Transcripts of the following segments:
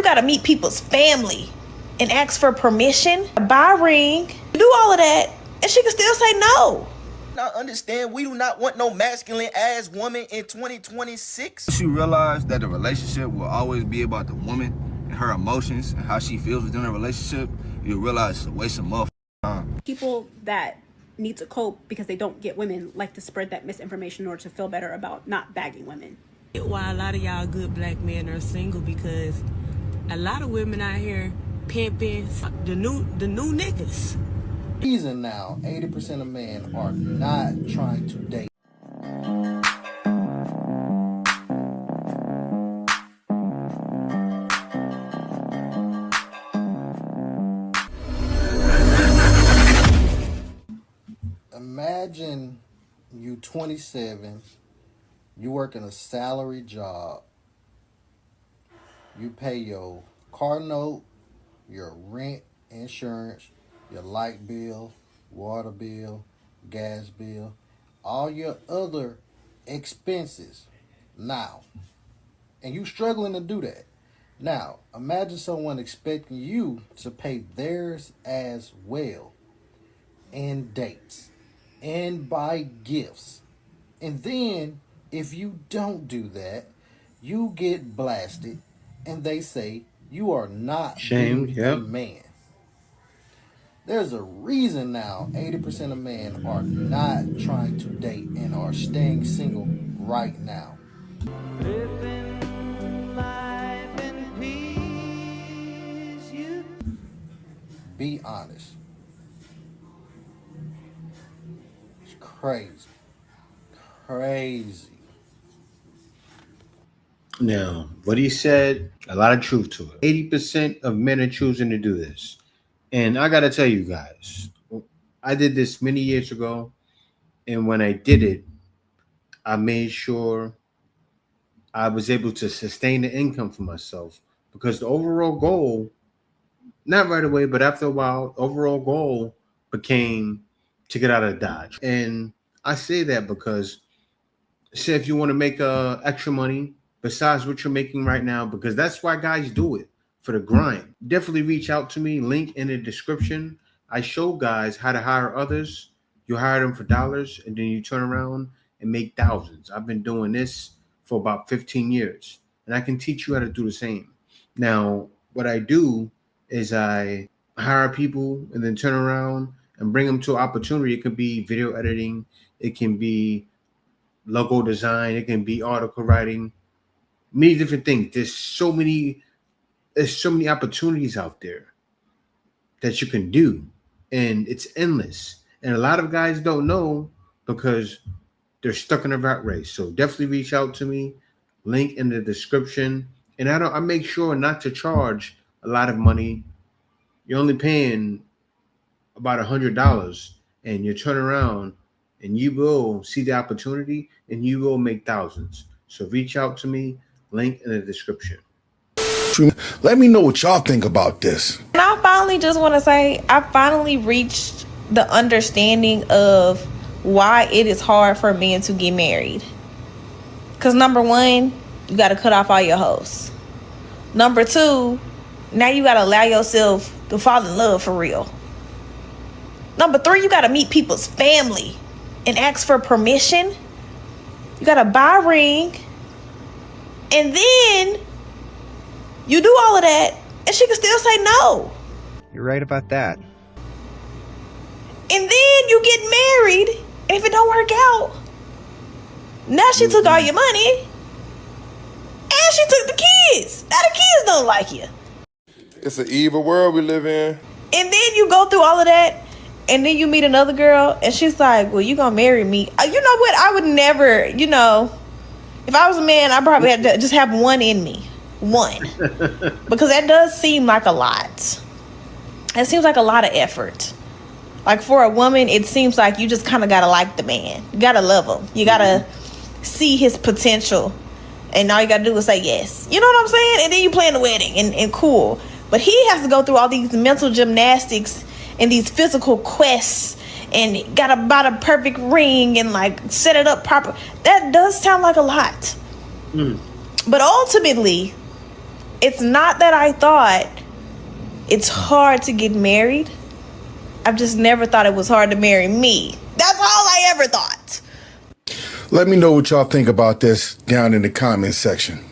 You gotta meet people's family and ask for permission, buy a ring, do all of that, and she can still say no. I understand we do not want no masculine ass woman in 2026. Once you realize that the relationship will always be about the woman and her emotions and how she feels within the relationship, you'll realize it's a waste of motherfucking time. People that need to cope because they don't get women like to spread that misinformation in order to feel better about not bagging women. Why a lot of y'all good black men are single, because a lot of women out here pimping the new niggas. Reason now 80% of men are not trying to date. Imagine you 27, you work in a salary job, you pay your car note, your rent, insurance, your light bill, water bill, gas bill, all your other expenses now. And you struggling to do that. Now, imagine someone expecting you to pay theirs as well, and dates, and buy gifts. And then, if you don't do that, you get blasted, and they say you are not Shamed, a man. There's a reason now 80% of men are not trying to date and are staying single right now. Living life in peace, you. Be honest. It's crazy. Crazy. Now, what he said, a lot of truth to it. 80% of men are choosing to do this. And I got to tell you guys, I did this many years ago. And when I did it, I made sure I was able to sustain the income for myself, because the overall goal, not right away, but after a while, overall goal became to get out of Dodge. And I say that because, say, if you want to make extra money besides what you're making right now, because that's why guys do it, for the grind. Definitely reach out to me, link in the description. I show guys how to hire others. You hire them for dollars, and then you turn around and make thousands. I've been doing this for about 15 years, and I can teach you how to do the same. Now, what I do is I hire people and then turn around and bring them to opportunity. It could be video editing. It can be logo design. It can be article writing. Many different things. There's so many opportunities out there that you can do, and it's endless. And a lot of guys don't know because they're stuck in a rat race. So definitely reach out to me, link in the description. And I make sure not to charge a lot of money. You're only paying about $100, and you turn around and you will see the opportunity and you will make thousands. So reach out to me, link in the description. Let me know what y'all think about this. And I finally just want to say, I finally reached the understanding of why it is hard for men to get married. Because number one, you got to cut off all your hoes. Number two, now you got to allow yourself to fall in love for real. Number three, you got to meet people's family and ask for permission. You got to buy a ring. And then you do all of that, and she can still say no. You're right about that. And then you get married, and if it don't work out, now she took all your money, and she took the kids. Now the kids don't like you. It's an evil world we live in. And then you go through all of that, and then you meet another girl, and she's like, well, you gonna marry me. You know what? I would never, if I was a man, I probably had to just have one in me. One. Because that does seem like a lot. It seems like a lot of effort. Like for a woman, it seems like you just kind of got to like the man. You got to love him. You got to see his potential. And all you got to do is say yes. You know what I'm saying? And then you plan the wedding and cool. But he has to go through all these mental gymnastics and these physical quests and got to buy the perfect ring and like set it up proper. That does sound like a lot. But ultimately, It's not that I thought it's hard to get married. I've just never thought it was hard to marry me. That's all I ever thought. Let me know what y'all think about this down in the comment section.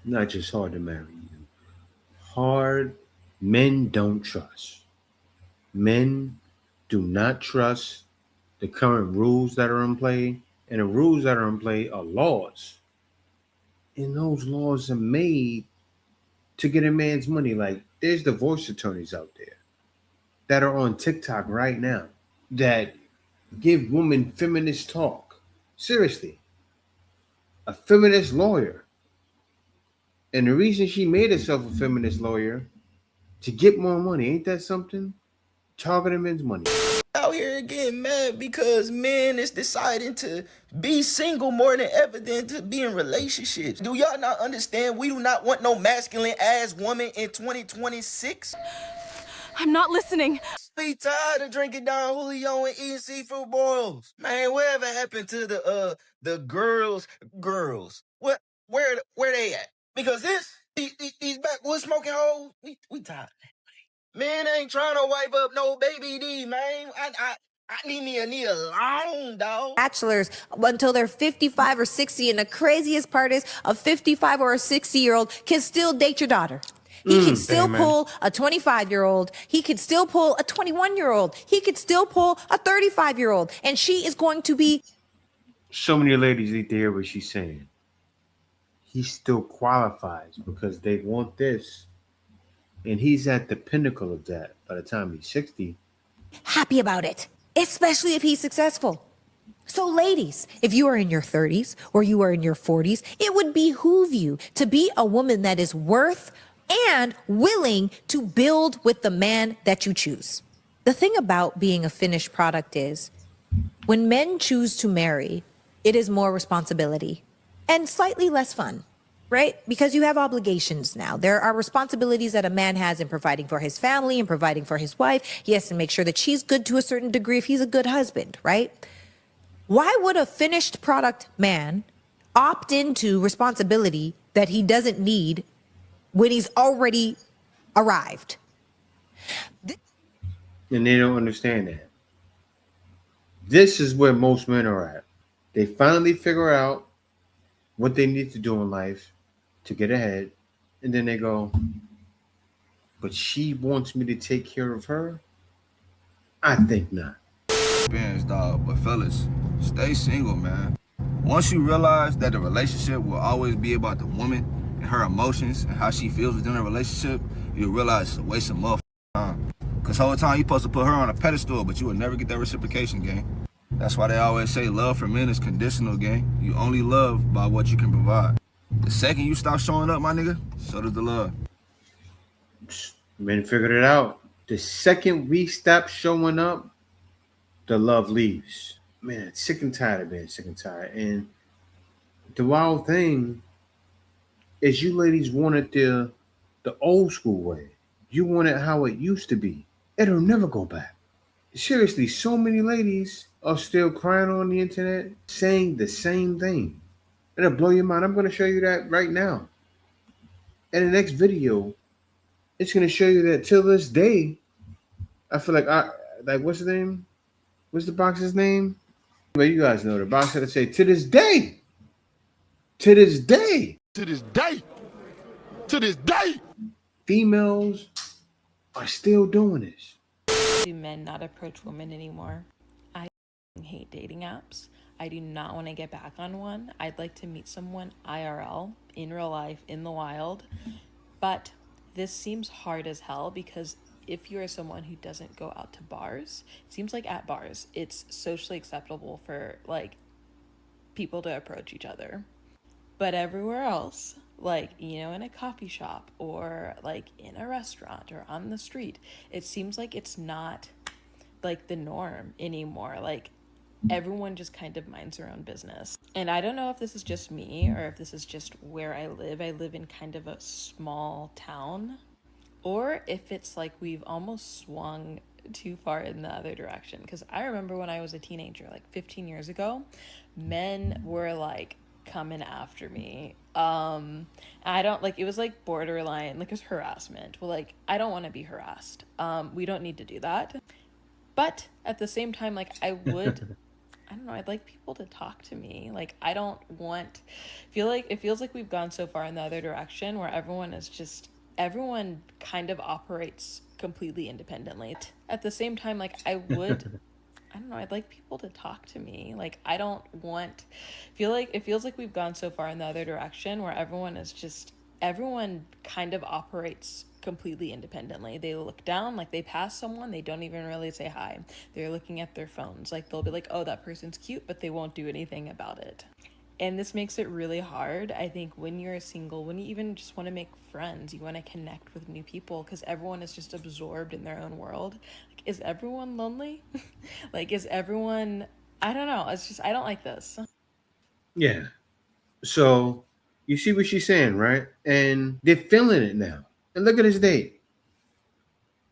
Not just hard to marry you. Hard. Men don't trust. Men do not trust the current rules that are in play. And the rules that are in play are laws. And those laws are made to get a man's money. Like, there's divorce attorneys out there that are on TikTok right now that give women feminist talk. Seriously. A feminist lawyer. And the reason she made herself a feminist lawyer, to get more money. Ain't that something? Targeting men's money. Out here getting mad because men is deciding to be single more than ever than to be in relationships. Do y'all not understand? We do not want no masculine ass woman in 2026. I'm not listening. Be tired of drinking Don Julio and eating seafood boils. Man, whatever happened to the girls? What where they at? Because these backwoods smoking hoes, we tired. Man ain't trying to wipe up no baby D, man. I need a long dog. Bachelors until they're 55 or 60, and the craziest part is a 55 or a 60-year-old can still date your daughter. He can still pull a 25-year-old. He could still pull a 21-year-old. He could still pull a 35-year-old. And she is going to be... So many ladies need to hear what she's saying. He still qualifies because they want this. And he's at the pinnacle of that by the time he's 60. happy about it, especially if he's successful. So ladies, if you are in your 30s or you are in your 40s, it would behoove you to be a woman that is worth and willing to build with the man that you choose. The thing about being a finished product is when men choose to marry, it is more responsibility and slightly less fun, right? Because you have obligations now. There are responsibilities that a man has in providing for his family and providing for his wife. He has to make sure that she's good to a certain degree if he's a good husband, right? Why would a finished product man opt into responsibility that he doesn't need when he's already arrived? And they don't understand that. This is where most men are at. They finally figure out what they need to do in life to get ahead. And then they go, but she wants me to take care of her? I think not. Experience, dog. But fellas, stay single, man. Once you realize that the relationship will always be about the woman and her emotions and how she feels within a relationship, you'll realize it's a waste of motherfucking time. Because whole time you're supposed to put her on a pedestal, but you will never get that reciprocation, gang. That's why they always say love for men is conditional, gang. You only love by what you can provide. The second you stop showing up, my nigga, so does the love. Men figured it out. The second we stop showing up, the love leaves. Man, sick and tired of being sick and tired. And the wild thing is you ladies wanted the old school way. You want it how it used to be. It'll never go back. Seriously, so many ladies are still crying on the internet saying the same thing. It'll blow your mind. I'm going to show you that right now. In the next video, it's going to show you that till this day, I feel like what's his name? What's the boxer's name? Well, you guys know the boxer that say, to this day, to this day, To this day, to this day. females are still doing this. Do men not approach women anymore? I hate dating apps. I do not want to get back on one. I'd like to meet someone IRL, in real life, in the wild. But this seems hard as hell because if you're someone who doesn't go out to bars, it seems like at bars, it's socially acceptable for like people to approach each other. But everywhere else, like, you know, in a coffee shop or like in a restaurant or on the street, it seems like it's not like the norm anymore. Like everyone just kind of minds their own business. And I don't know if this is just me or if this is just where I live. I live in kind of a small town, or if it's like we've almost swung too far in the other direction. Because I remember when I was a teenager, like 15 years ago, men were like coming after me. I don't like, it was like borderline, like it was harassment. Well, like, I don't want to be harassed. We don't need to do that. But at the same time, like, I would, I don't know, I'd like people to talk to me. Like, I don't want, feel like, it feels like we've gone so far in the other direction where everyone kind of operates completely independently. At the same time, like, I would, I don't know, I'd like people to talk to me. Like, I don't want, feel like, it feels like we've gone so far in the other direction where everyone kind of operates completely independently. They look down, like they pass someone, they don't even really say hi. They're looking at their phones. Like, they'll be like, oh, that person's cute, but they won't do anything about it. And this makes it really hard, I think, when you're single, when you even just want to make friends, you want to connect with new people, because everyone is just absorbed in their own world. Like, is everyone lonely? Like, is everyone, I don't know. It's just, I don't like this. Yeah. So you see what she's saying, right? And they're feeling it now. And look at this date.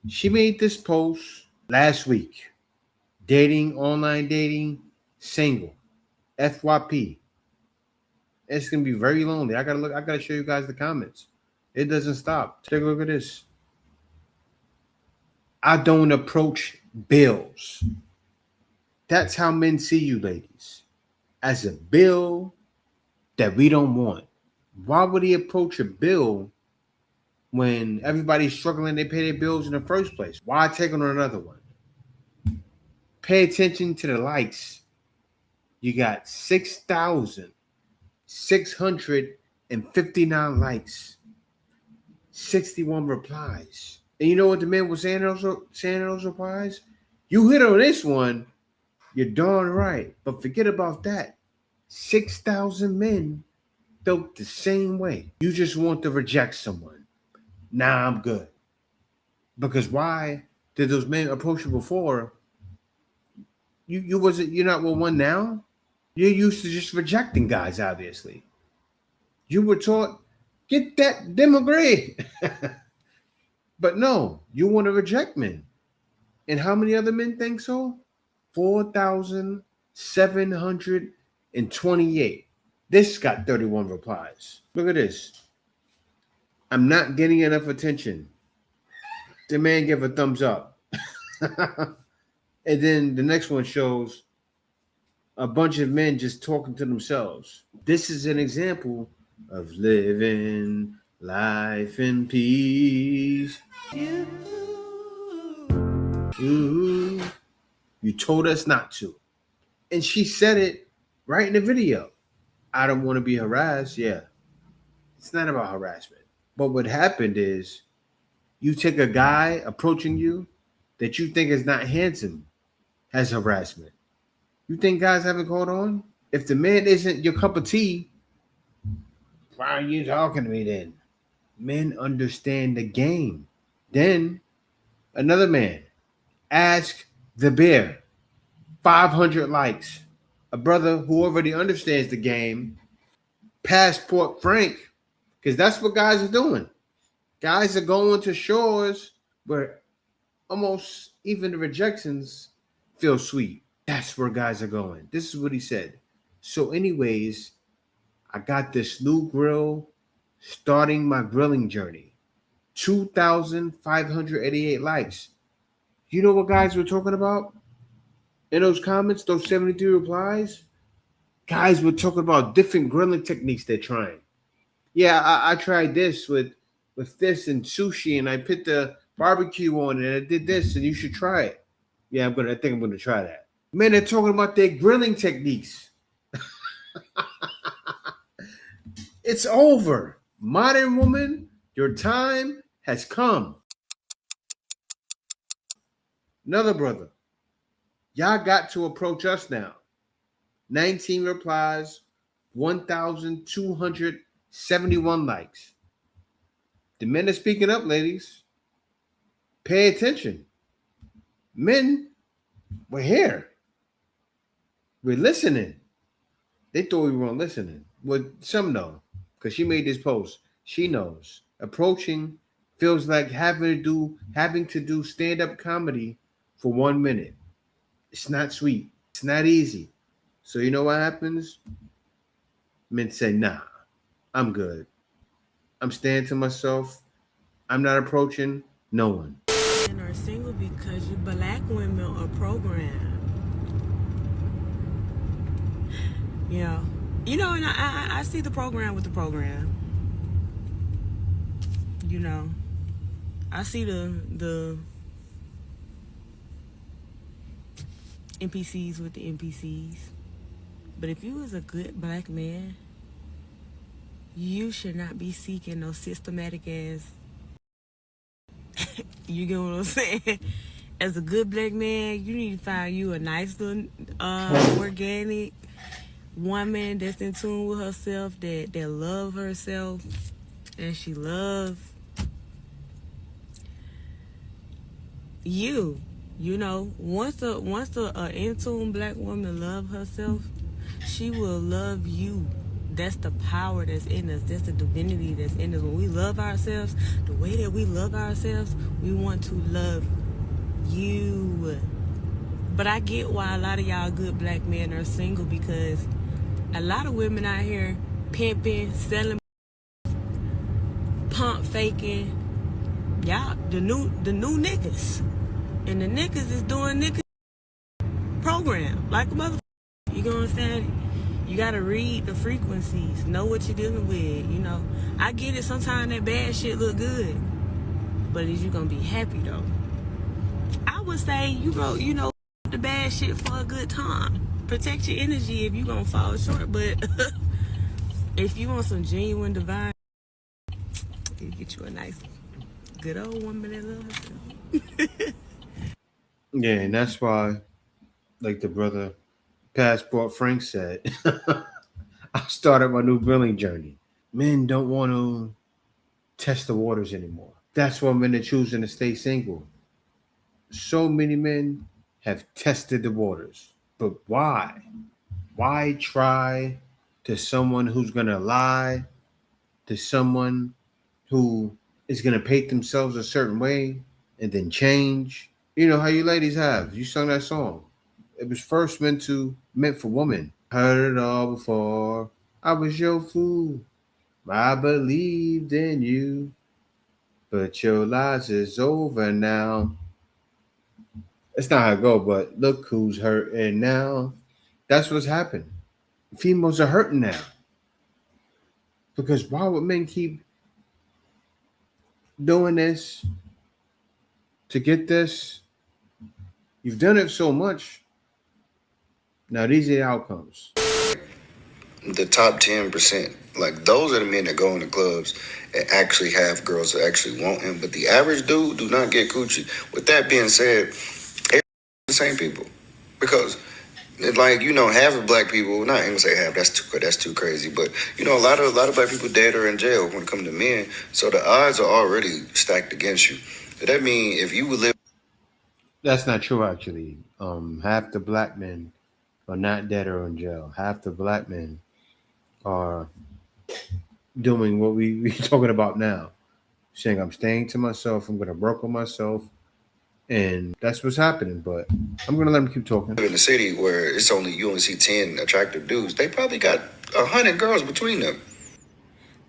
She made this post last week. Dating, online dating, single, FYP. It's gonna be very lonely. I gotta show you guys the comments. It doesn't stop. Take a look at this. I don't approach bills. That's how men see you, ladies. As a bill that we don't want. Why would he approach a bill when everybody's struggling to pay their bills in the first place? Why take on another one? Pay attention to the likes. You got 6,659 likes, 61 replies. And you know what the men were saying in those replies? You hit on this one, you're darn right. But forget about that. 6,000 men felt the same way. You just want to reject someone. Nah, I'm good. Because why did those men approach you before? You're not with one now? You're used to just rejecting guys, obviously. You were taught, get that demograde. But no, you want to reject men. And how many other men think so? 4,728. This got 31 replies. Look at this. I'm not getting enough attention. The man gave a thumbs up. And then the next one shows a bunch of men just talking to themselves. This is an example of living life in peace. Ooh, you told us not to. And she said it right in the video. I don't want to be harassed. Yeah. It's not about harassment. But what happened is you take a guy approaching you that you think is not handsome as harassment. You think guys haven't caught on? If the man isn't your cup of tea, why are you talking to me then? Men understand the game. Then another man, Ask the Bear, 500 likes. A brother who already understands the game, Passport Frank, because that's what guys are doing. Guys are going to shores where almost even the rejections feel sweet. That's where guys are going. This is what he said. So anyways, I got this new grill starting my grilling journey. 2,588 likes. You know what guys were talking about in those comments, those 73 replies? Guys were talking about different grilling techniques they're trying. Yeah, I tried this with this and sushi, and I put the barbecue on it, and I did this, and you should try it. Yeah, I think I'm gonna try that. Man, they're talking about their grilling techniques. It's over. Modern woman, your time has come. Another brother. Y'all got to approach us now. 19 replies, 1,271 likes. The men are speaking up, ladies. Pay attention. Men, we're here. We're listening. They thought we weren't listening. Well, some know, because she made this post. She knows. Approaching feels like having to do stand-up comedy for 1 minute. It's not sweet. It's not easy. So you know what happens? Men say, nah, I'm good. I'm staying to myself. I'm not approaching no one. Men are single because you black women are programmed. Yeah. You know, and I see the program with the program. You know, I see the NPCs with the NPCs. But if you was a good black man, you should not be seeking no systematic ass. You get what I'm saying? As a good black man, you need to find you a nice little organic woman that's in tune with herself, that love herself, and she loves you. You know, once a in tune black woman love herself, she will love you. That's the power that's in us. That's the divinity that's in us. When we love ourselves, the way that we love ourselves, we want to love you. But I get why a lot of y'all good black men are single, because a lot of women out here pimping, selling, pump faking. Y'all, the new niggas. And the niggas is doing niggas program like a motherfucker. You know what I'm saying? You gotta read the frequencies, know what you're dealing with, you know. I get it, sometimes that bad shit look good. But is you gonna be happy though? I would say you know, the bad shit for a good time. Protect your energy if you gonna fall short, but if you want some genuine divine, you get you a nice, good old woman that loves herself. Yeah, and that's why, like the brother Passport Frank said, I started my new billing journey. Men don't want to test the waters anymore. That's why men are choosing to stay single. So many men have tested the waters. But why? Why try to someone who's going to lie, to someone who is going to paint themselves a certain way and then change? You know how you ladies have. You sung that song. It was first meant for women. Heard it all before. I was your fool. I believed in you. But your lies is over now. It's not how it go, but look who's hurting now. That's what's happened. Females are hurting now. Because why would men keep doing this to get this? You've done it so much. Now these are the outcomes. The top 10%, like those are the men that go in the clubs and actually have girls that actually want him. But the average dude do not get coochie. With that being said, it's the same people. Because like, you know, half of black people, not even say half, that's too crazy, but you know, a lot of black people dead or in jail when it comes to men. So the odds are already stacked against you. So that means if you would live. That's not true, actually. Half the black men are not dead or in jail. Half the black men are doing what we talking about now. Saying I'm staying to myself, I'm gonna work on myself, and that's what's happening. But I'm gonna let them keep talking. In the city where you only see 10 attractive dudes, they probably got 100 girls between them.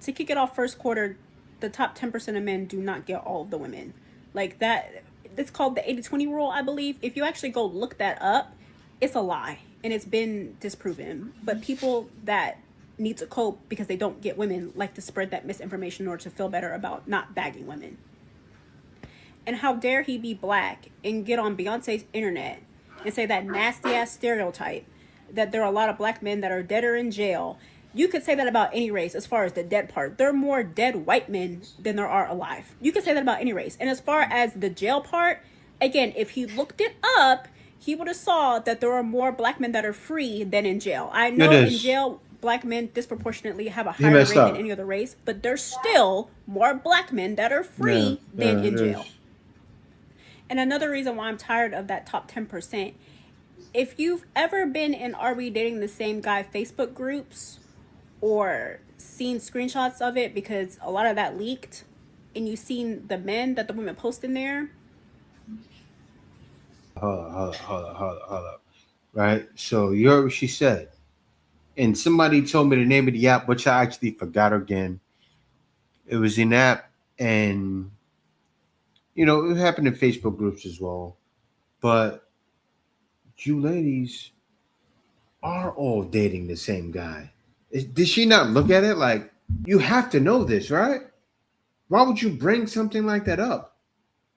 To kick it off first quarter, the top 10% of men do not get all of the women. Like that, it's called the 80-20 rule, I believe. If you actually go look that up, it's a lie and it's been disproven. But people that need to cope because they don't get women like to spread that misinformation in order to feel better about not bagging women. And how dare he be black and get on Beyonce's internet and say that nasty ass stereotype that there are a lot of black men that are dead or in jail. You could say that about any race as far as the dead part. There are more dead white men than there are alive. You could say that about any race. And as far as the jail part, again, if he looked it up, he would have saw that there are more black men that are free than in jail. I know in jail, black men disproportionately have a higher rate than any other race, but there's still more black men that are free than in jail. And another reason why I'm tired of that top 10%, if you've ever been in Are We Dating the Same Guy Facebook groups or seen screenshots of it, because a lot of that leaked, and you've seen the men that the women post in there. Hold up. Right? So you heard what she said. And somebody told me the name of the app, which I actually forgot again. It was an app, and it happened in Facebook groups as well. But you ladies are all dating the same guy. Did she not look at it like, you have to know this, right? Why would you bring something like that up?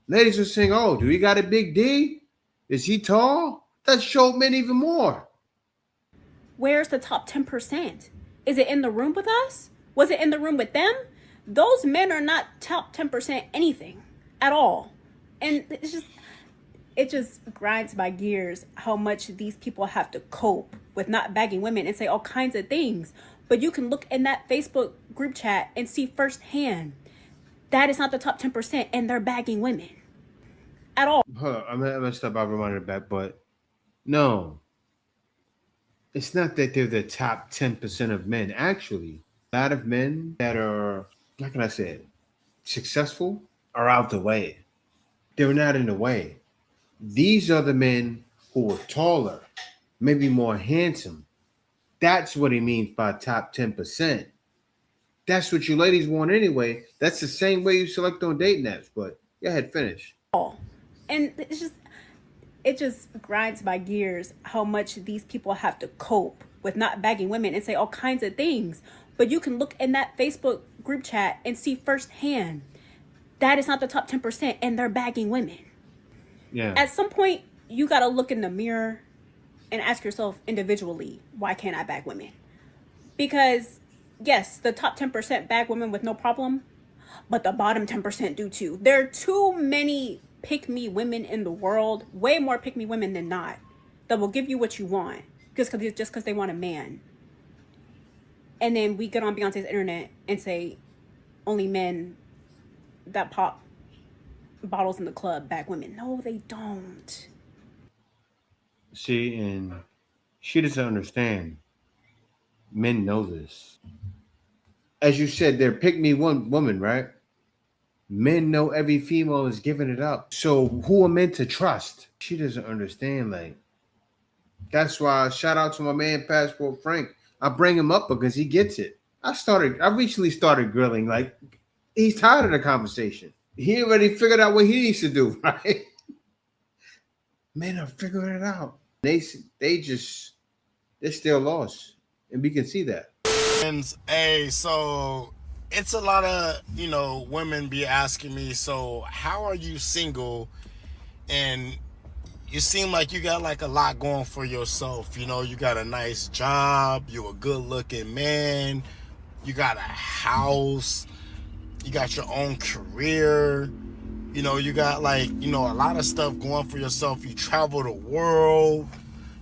Ladies are saying, oh, do he got a big D? Is he tall? That showed men even more. Where's the top 10%? Is it in the room with us? Was it in the room with them? Those men are not top 10% anything at all. And it just grinds my gears how much these people have to cope with not bagging women and say all kinds of things. But you can look in that Facebook group chat and see firsthand that is not the top 10% and they're bagging women at all. I'm gonna stop. I reminded that, but no, it's not that they're the top 10% of men. Actually, a lot of men that are, how can I say it, successful are out the way. They're not in the way. These are the men who are taller, maybe more handsome. That's what he means by top 10%. That's what you ladies want anyway. That's the same way you select on dating apps. But go ahead, finish. And it just grinds my gears how much these people have to cope with not bagging women and say all kinds of things. But you can look in that Facebook group chat and see firsthand that is not the top 10% and they're bagging women. Yeah. At some point, you got to look in the mirror and ask yourself individually, why can't I bag women? Because yes, the top 10% bag women with no problem, but the bottom 10% do too. There are too many pick-me women in the world, way more pick-me women than not, that will give you what you want just because they want a man. And then we get on Beyonce's internet and say only men that pop bottles in the club bag women. No, they don't. See, and she doesn't understand. Men know this. As you said, they're pick me one woman, right? Men know every female is giving it up. So who are men to trust? She doesn't understand. Like, that's why shout out to my man Passport Frank. I bring him up because he gets it. I recently started grilling. Like, he's tired of the conversation. He already figured out what he needs to do, right? Men are figuring it out. They're still lost. And we can see that. Hey, so it's a lot of, women be asking me, so how are you single? And you seem like you got like a lot going for yourself. You got a nice job, you're a good looking man, you got a house, you got your own career, you got like, a lot of stuff going for yourself. You travel the world,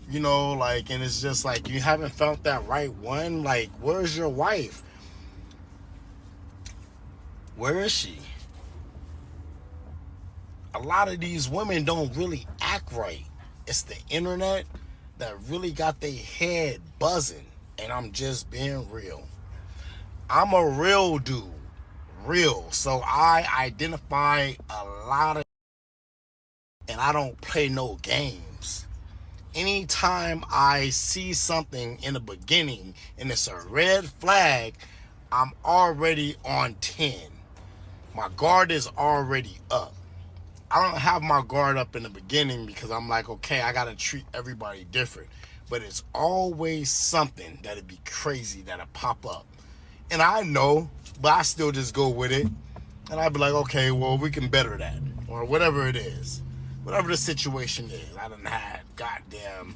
and it's just like you haven't found that right one. Like, where's your wife? Where is she? A lot of these women don't really act right. It's the internet that really got their head buzzing. And I'm just being real. I'm a real dude. Real. So I identify a lot of, and I don't play no games. Anytime I see something in the beginning and it's a red flag, I'm already on 10. My guard is already up. I don't have my guard up in the beginning because I'm like, okay, I gotta treat everybody different. But it's always something that'd be crazy that'll pop up. And I know, but I still just go with it. And I'd be like, okay, well, we can better that. Or whatever it is. Whatever the situation is. I done had goddamn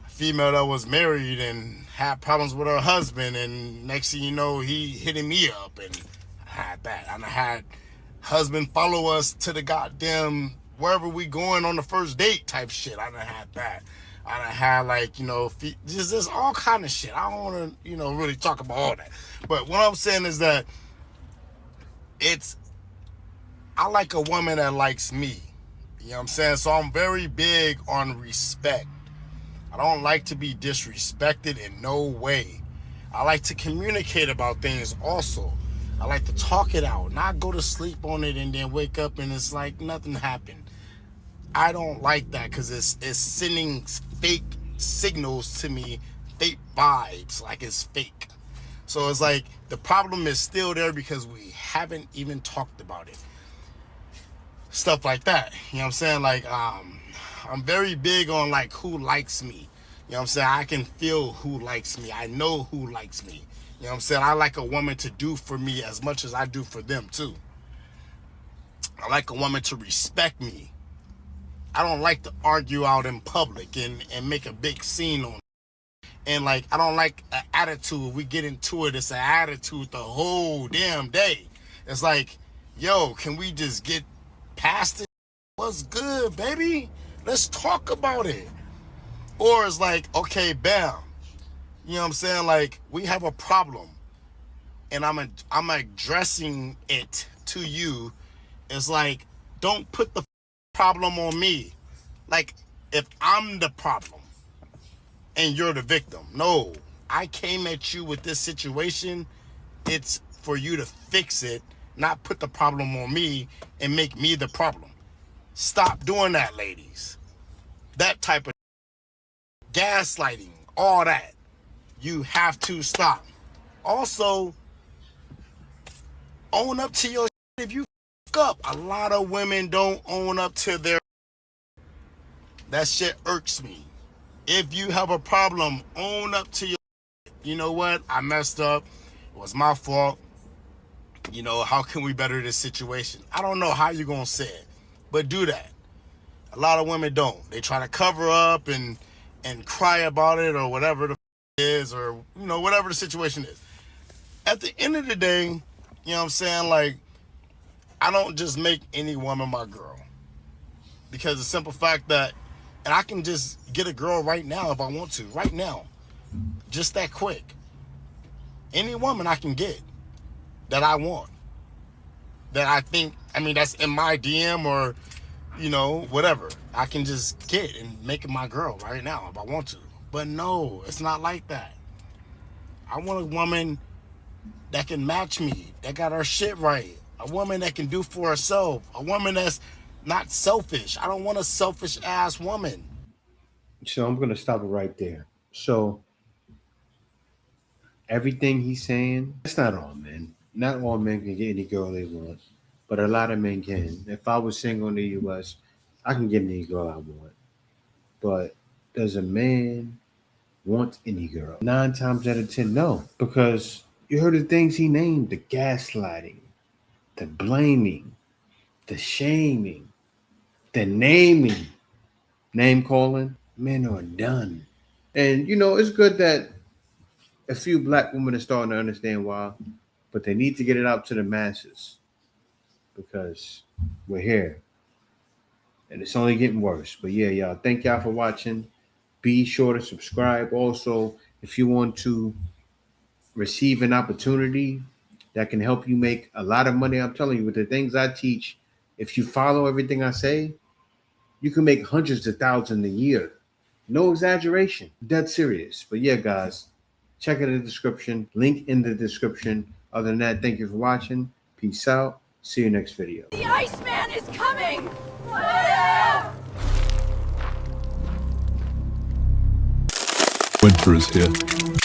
female that was married and had problems with her husband, and next thing you know, he hitting me up, and I had that. I done had husband follow us to the goddamn wherever we going on the first date type shit. I done had that. I done had like, just all kind of shit. I don't want to, really talk about all that. But what I'm saying is that I like a woman that likes me. You know what I'm saying? So I'm very big on respect. I don't like to be disrespected in no way. I like to communicate about things also. I like to talk it out, not go to sleep on it and then wake up and it's like nothing happened. I don't like that because it's sending fake signals to me fake vibes, like it's fake. So it's like the problem is still there because we haven't even talked about it. Stuff like that. You know what I'm saying? Like, I'm very big on like who likes me. You know what I'm saying? I can feel who likes me. I know who likes me. You know what I'm saying? I like a woman to do for me as much as I do for them too. I like a woman to respect me. I don't like to argue out in public and make a big scene on it. And like, I don't like an attitude. We get into it, it's an attitude the whole damn day. It's like, yo, can we just get past it? What's good, baby? Let's talk about it. Or it's like, okay, bam. You know what I'm saying? Like, we have a problem and I'm addressing it to you. It's like, don't put the problem on me. Like, if I'm the problem and you're the victim. No, I came at you with this situation. It's for you to fix it, not put the problem on me and make me the problem. Stop doing that, ladies. That type of gaslighting, all that. You have to stop. Also, own up to your shit if you fuck up. A lot of women don't own up to their. That shit irks me. If you have a problem, own up to your. You know what? I messed up. It was my fault. You know, how can we better this situation? I don't know how you're gonna say it, but do that. A lot of women don't. They try to cover up and cry about it or whatever the is, or you know, whatever the situation is. At the end of the day, you know what I'm saying? Like, I don't just make any woman my girl. Because the simple fact that, and I can just get a girl right now if I want to, right now. Just that quick. Any woman I can get that I want. That I think, I mean, that's in my DM or, you know, whatever. I can just get and make it my girl right now if I want to. But no, it's not like that. I want a woman that can match me, that got her shit right. A woman that can do for herself. A woman that's not selfish. I don't want a selfish ass woman. So I'm going to stop it right there. So everything he's saying, it's not all men. Not all men can get any girl they want, but a lot of men can. If I was single in the U.S., I can get any girl I want. But does a man want any girl? 9 times out of 10, no. Because you heard the things he named: the gaslighting, the blaming, the shaming, the naming, name calling. Men are done. And, you know, it's good that a few black women are starting to understand why, but they need to get it out to the masses because we're here. And it's only getting worse. But yeah, y'all, thank y'all for watching. Be sure to subscribe. Also, if you want to receive an opportunity that can help you make a lot of money, I'm telling you, with the things I teach, if you follow everything I say, you can make hundreds of thousands a year. No exaggeration. Dead serious. But yeah, guys, check in the description. Link in the description. Other than that, thank you for watching. Peace out. See you next video. The Iceman is coming! Winter is here.